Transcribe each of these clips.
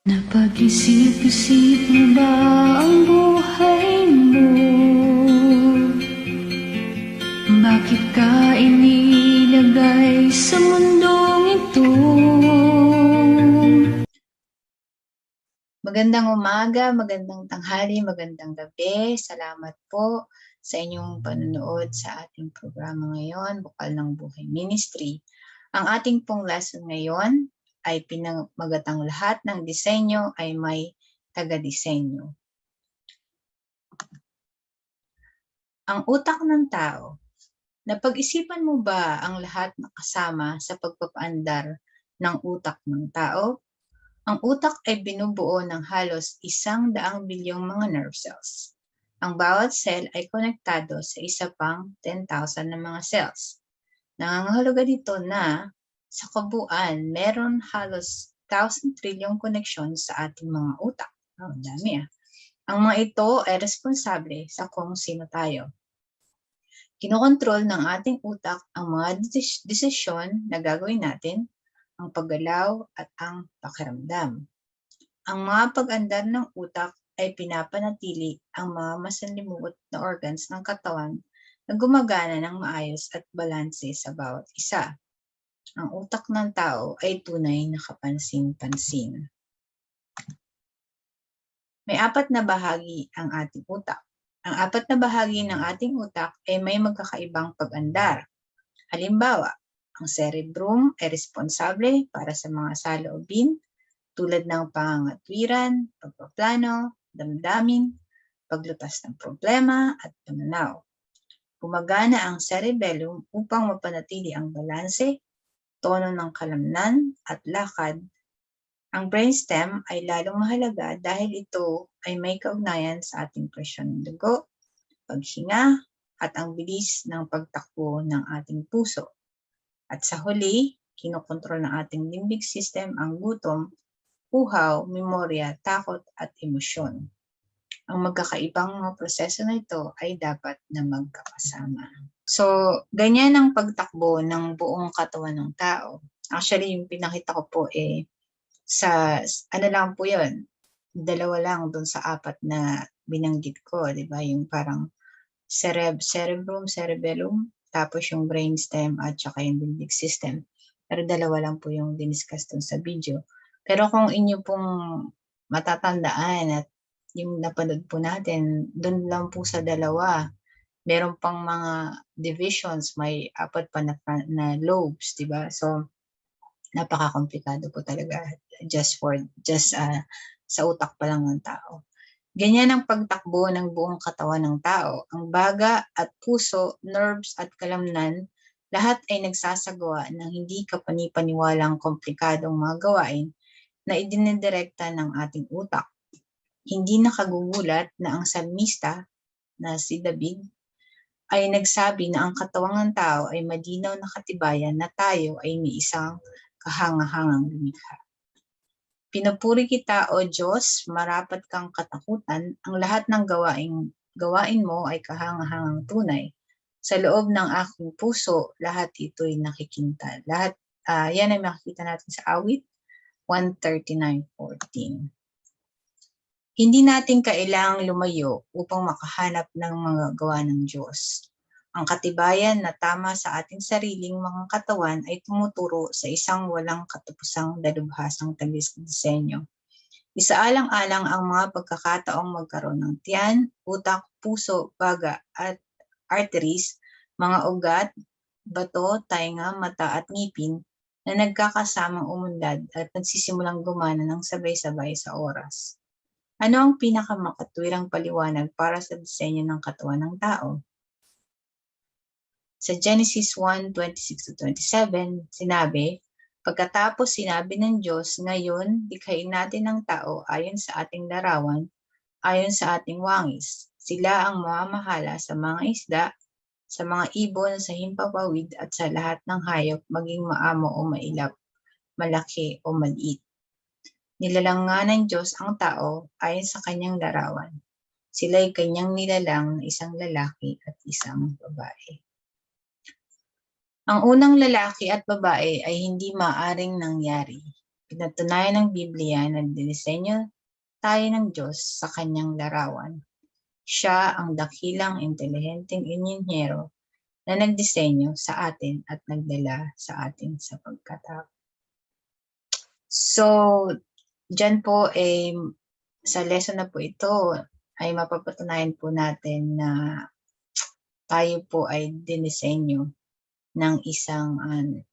Napag-isip-isip mo ba ang buhay mo? Bakit ka inilagay sa mundong ito? Magandang umaga, magandang tanghali, magandang gabi. Salamat po sa inyong panonood sa ating programa ngayon, Bukal ng Buhay Ministry. Ang ating pong lesson ngayon ay pinamagatang lahat ng disenyo ay may taga-disenyo. Ang utak ng tao. Napag-isipan mo ba ang lahat na kasama sa pagpapaandar ng utak ng tao? Ang utak ay binubuo ng halos 100 bilyong mga nerve cells. Ang bawat cell ay konektado sa isa pang 10,000 na mga cells. Nangangahuluga dito na sa kabuuan, meron halos 1,000 trilyong koneksyon sa ating mga utak. Ang dami ah. Ang mga ito ay responsable sa kung sino tayo. Kinokontrol ng ating utak ang mga desisyon na gagawin natin, ang paggalaw at ang pakiramdam. Ang mga pag-andar ng utak ay pinapanatili ang mga masanlimuot na organs ng katawan na gumagana ng maayos at balanse sa bawat isa. Ang utak ng tao ay tunay na kapansin-pansin. May 4 na bahagi ang ating utak. Ang 4 na bahagi ng ating utak ay may magkakaibang pag-andar. Halimbawa, ang cerebrum ay responsable para sa mga saloobin tulad ng pangangatwiran, pagpaplano, damdamin, paglutas ng problema at pananaw. Gumagana ang cerebellum upang mapanatili ang balanse, tono ng kalamnan at lakad. Ang brainstem ay lalong mahalaga dahil ito ay may kaugnayan sa ating presyon ng dugo, paghinga, at ang bilis ng pagtakbo ng ating puso. At sa huli, kinokontrol ng ating limbic system ang gutom, uhaw, memorya, takot at emosyon. Ang magkakaibang mga proseso na ito ay dapat na magkakasama. So, ganyan ang pagtakbo ng buong katawan ng tao. Actually, yung pinakita ko po sa ano lang po yun, 2 lang dun sa 4 na binanggit ko, di ba? Yung parang cerebrum, cerebellum, tapos yung brainstem at saka yung limbic system. Pero 2 lang po yung diniscuss dun sa video. Pero kung inyo pong matatandaan at yung napanood po natin, dun lang po sa 2, meron pang mga divisions, may 4 pa na lobes, di ba? So, napaka-komplikado po talaga just sa utak pa lang ng tao. Ganyan ang pagtakbo ng buong katawan ng tao. Ang baga at puso, nerves at kalamnan, lahat ay nagsasagawa ng hindi kapani-paniwalang komplikadong mga gawain na idinidirekta ng ating utak. Hindi nakagugulat na ang salmista na si David ay nagsabi na ang katawan ng tao ay malinaw na katibayan na tayo ay may isang kahangahangang lumikha. Pinupuri kita, O Diyos, marapat kang katakutan, ang lahat ng gawain mo ay kahangahangang tunay. Sa loob ng aking puso, lahat ito'y nakikinta. Yan ay makikita natin sa awit 139:14. Hindi natin kailangang lumayo upang makahanap ng mga gawa ng Diyos. Ang katibayan na tama sa ating sariling mga katawan ay tumuturo sa isang walang katapusang dalubhasang tagidisenyo. Isaalang-alang ang mga pagkakataong magkaroon ng tiyan, utak, puso, baga at arteries, mga ugat, bato, tainga, mata at ngipin na nagkakasamang umunlad at nagsisimulang gumana ng sabay-sabay sa oras. Ano ang pinakamakatwirang paliwanag para sa disenyo ng katawan ng tao? Sa Genesis 1:26-27, sinabi, pagkatapos sinabi ng Diyos, ngayon, likhain natin ang tao ayon sa ating larawan, ayon sa ating wangis. Sila ang mamamahala sa mga isda, sa mga ibon, sa himpapawid at sa lahat ng hayop, maging maamo o mailap, malaki o maliit. Nilalang nga ng Diyos ang tao ayon sa kanyang larawan. Sila'y kanyang nilalang na isang lalaki at isang babae. Ang unang lalaki at babae ay hindi maaaring nangyari. Pinatunayan ng Biblia na dinisenyo tayo ng Diyos sa kanyang larawan. Siya ang dakilang intelihenteng inhinyero na nagdisenyo sa atin at nagdala sa atin sa pagkatao. So, dyan po sa lesson na po ito ay mapapatunayan po natin na tayo po ay dinisenyo ng isang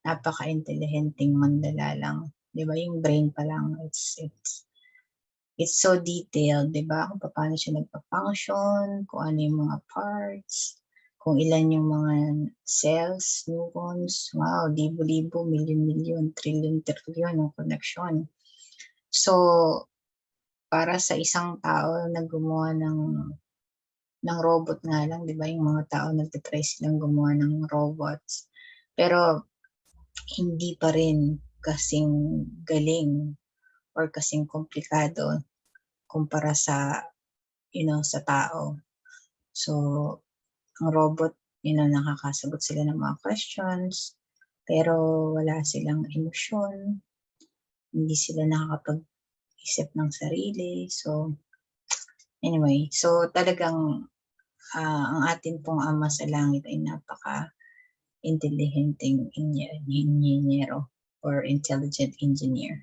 napaka-intelihenteng mandalalang. Di ba? Yung brain pa lang, it's so detailed, di ba? Kung paano siya nagpa-function, kung ano yung mga parts, kung ilan yung mga cells, neurons, wow, libo-libo, milyon-milyon, trillion-trillion yung connection. So, para sa isang tao na gumawa ng robot nga lang, di ba? Yung mga tao nagtitry silang gumawa ng robots. Pero, hindi pa rin kasing galing or kasing komplikado kumpara sa, sa tao. So, ang robot, nakakasagot sila ng mga questions, pero wala silang emosyon, hindi sila nakakapag-isip ng sarili. So, anyway, so talagang ang atin pong Ama sa Langit ay napaka-intelihenteng inhinyero or intelligent engineer.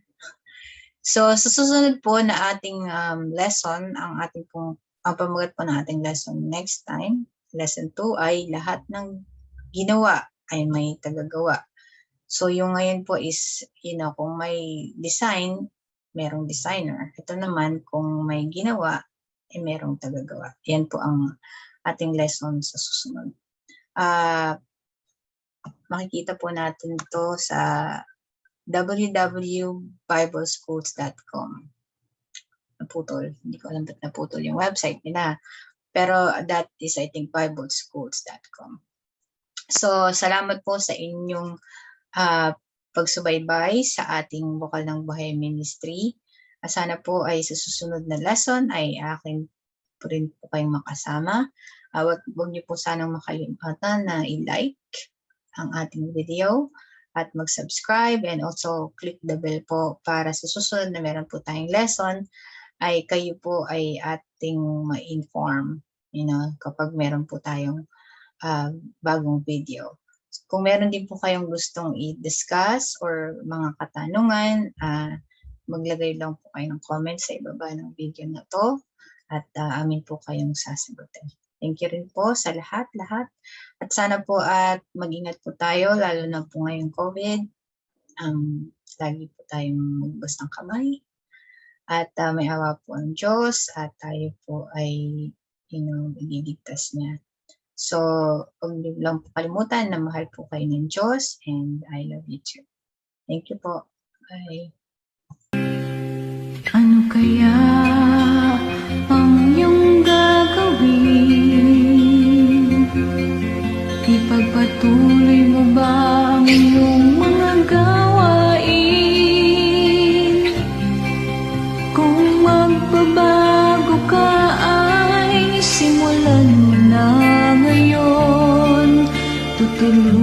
So, sa susunod po na ating lesson, ang pamagat po ng ating lesson next time, lesson 2, ay lahat ng ginawa ay may tagagawa. So, yung ngayon po is, kung may design, merong designer. Ito naman, kung may ginawa, ay merong tagagawa. Yan po ang ating lesson sa susunod. Makikita po natin ito sa www.bibleschools.com. Naputol. Hindi ko alam ba't naputol yung website nila. Pero that is, I think, bibleschools.com. So, salamat po sa inyong pagsubaybay sa ating Bukal ng Buhay Ministry. Sana po ay sa susunod na lesson ay akin po rin po kayong makasama. Huwag niyo po sanang makalimutan na i-like ang ating video at mag-subscribe and also click the bell po para sa susunod na meron po tayong lesson ay kayo po ay ating ma-inform kapag meron po tayong bagong video. Kung meron din po kayong gustong i-discuss or mga katanungan, maglagay lang po kayo ng comment sa ibaba ng video na to at amin po kayong sasagutin. Thank you rin po sa lahat-lahat. At sana po at mag-ingat po tayo, lalo na po ngayong COVID. Lagi po tayong magbukas ng kamay. At may awa po ang Diyos at tayo po ay, iligtas niya. So, huwag niyo lang po kalimutan na mahal po kayo ng Diyos and I love you too. Thank you po. Bye. Ano kaya ang iyong gagawin? Ipagpatuloy mo ba ang iyong mga gawain? Kung magbabago ka ay simulan mo na ngayon. Tutulungan